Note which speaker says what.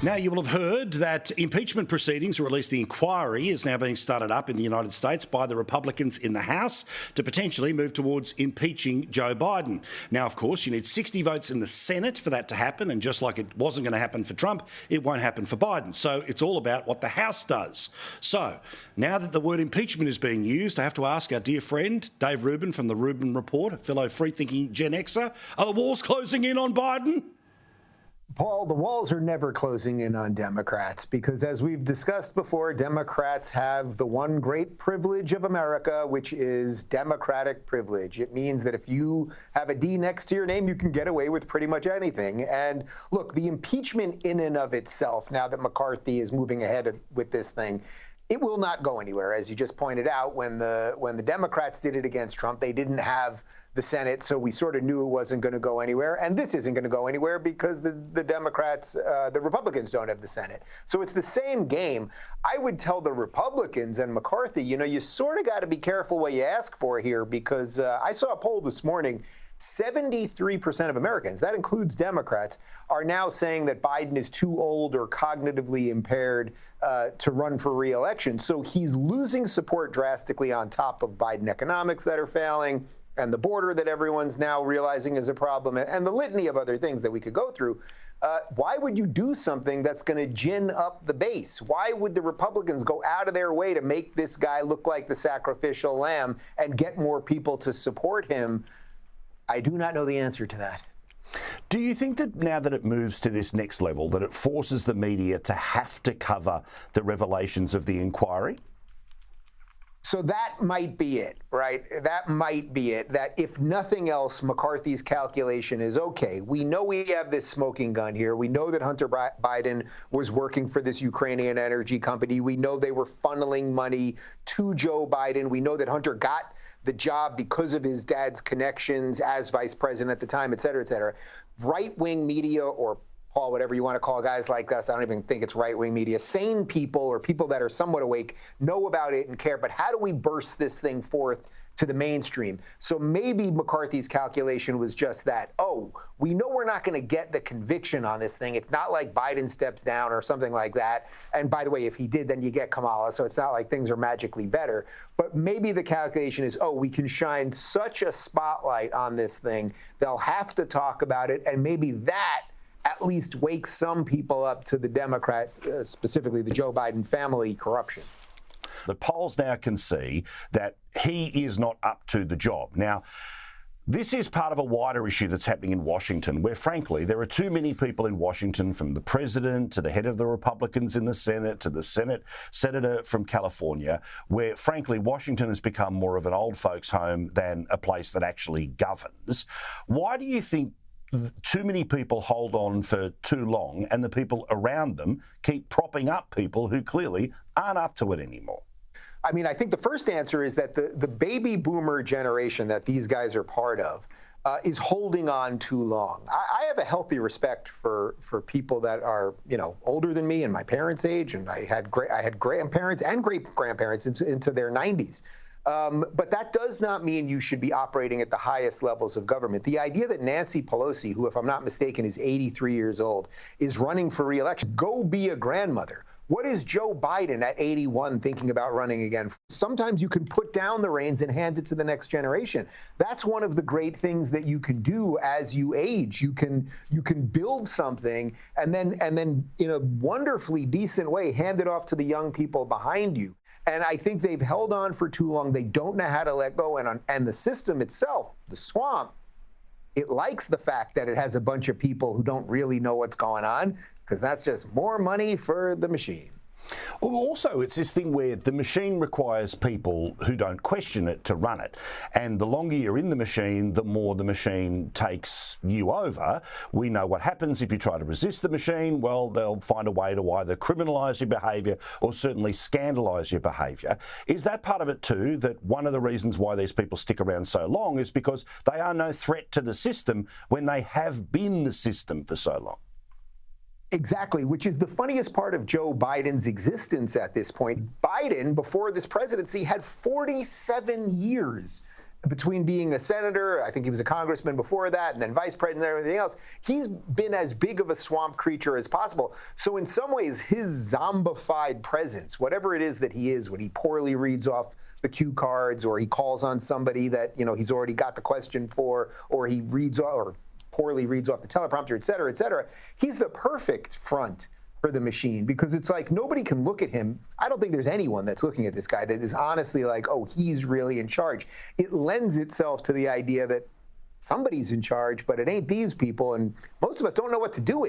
Speaker 1: Now, you will have heard that impeachment proceedings, or at least the inquiry, is now being started up in the United States by the Republicans in the House to potentially move towards impeaching Joe Biden. Now, of course, you need 60 votes in the Senate for that to happen, and just like it wasn't going to happen for Trump, it won't happen for Biden. So it's all about what the House does. So now that the word impeachment is being used, I have to ask our dear friend, Dave Rubin from the Rubin Report, a fellow free-thinking Gen Xer, are the walls closing in on Biden?
Speaker 2: Paul, the walls are never closing in on Democrats because, as we've discussed before, Democrats have the one great privilege of America, which is democratic privilege. It means that if you have a D next to your name, you can get away with pretty much anything. And look, the impeachment in and of itself, now that McCarthy is moving ahead with this thing, it will not go anywhere. As you just pointed out, when the Democrats did it against Trump, they didn't have the Senate, so we sort of knew it wasn't going to go anywhere. And this isn't going to go anywhere because the Democrats, the Republicans don't have the Senate. So it's the same game. I would tell the Republicans and McCarthy, you sort of got to be careful what you ask for here, because I saw a poll this morning. 73% of Americans, that includes Democrats, are now saying that Biden is too old or cognitively impaired to run for re-election. So he's losing support drastically, on top of Biden economics that are failing and the border that everyone's now realizing is a problem, and the litany of other things that we could go through. Why would you do something that's going to gin up the base? Why would the Republicans go out of their way to make this guy look like the sacrificial lamb and get more people to support him? I do not know the answer to that.
Speaker 1: Do you think that now that it moves to this next level, that it forces the media to have to cover the revelations of the inquiry?
Speaker 2: So that might be it, right? That might be it. That if nothing else, McCarthy's calculation is, okay, we know we have this smoking gun here. We know that Hunter Biden was working for this Ukrainian energy company. We know they were funneling money to Joe Biden. We know that Hunter got the job because of his dad's connections as vice president at the time, et cetera, et cetera. Right-wing media, or Paul, whatever you want to call guys like us, I don't even think it's right-wing media, sane people or people that are somewhat awake know about it and care. But how do we burst this thing forth to the mainstream? So maybe McCarthy's calculation was just that. Oh, we know we're not going to get the conviction on this thing. It's not like Biden steps down or something like that. And by the way, if he did, then you get Kamala. So it's not like things are magically better. But maybe the calculation is, oh, we can shine such a spotlight on this thing, they'll have to talk about it. And maybe that at least wakes some people up to the Democrat, specifically the Joe Biden family corruption.
Speaker 1: The polls now can see that he is not up to the job. Now, this is part of a wider issue that's happening in Washington, where, frankly, there are too many people in Washington, from the president to the head of the Republicans in the Senate to the senator from California, where, frankly, Washington has become more of an old folks' home than a place that actually governs. Why do you think too many people hold on for too long, and the people around them keep propping up people who clearly aren't up to it anymore?
Speaker 2: I mean, I think the first answer is that the baby boomer generation that these guys are part of is holding on too long. I have a healthy respect for people that are, older than me and my parents' age, and I had grandparents and great-grandparents into their 90s. But that does not mean you should be operating at the highest levels of government. The idea that Nancy Pelosi, who, if I'm not mistaken, is 83 years old, is running for re-election, go be a grandmother. What is Joe Biden at 81 thinking about running again? Sometimes you can put down the reins and hand it to the next generation. That's one of the great things that you can do as you age. You can build something and then in a wonderfully decent way hand it off to the young people behind you. And I think they've held on for too long. They don't know how to let go. And the system itself, the swamp, it likes the fact that it has a bunch of people who don't really know what's going on, because that's just more money for the machine.
Speaker 1: Well, also, it's this thing where the machine requires people who don't question it to run it. And the longer you're in the machine, the more the machine takes you over. We know what happens if you try to resist the machine. Well, they'll find a way to either criminalise your behaviour or certainly scandalise your behaviour. Is that part of it too, that one of the reasons why these people stick around so long is because they are no threat to the system when they have been the system for so long?
Speaker 2: Exactly, which is the funniest part of Joe Biden's existence at this point. Biden, before this presidency, had 47 years between being a senator, I think he was a congressman before that, and then vice president and everything else, he's been as big of a swamp creature as possible. So in some ways, his zombified presence, whatever it is that he is, when he poorly reads off the cue cards, or he calls on somebody that, you know, he's already got the question for, or he reads or poorly reads off the teleprompter, et cetera, he's the perfect front for the machine, because it's like nobody can look at him. I don't think there's anyone that's looking at this guy that is honestly like, oh, he's really in charge. It lends itself to the idea that somebody's in charge, but it ain't these people, and most of us don't know what to do with it.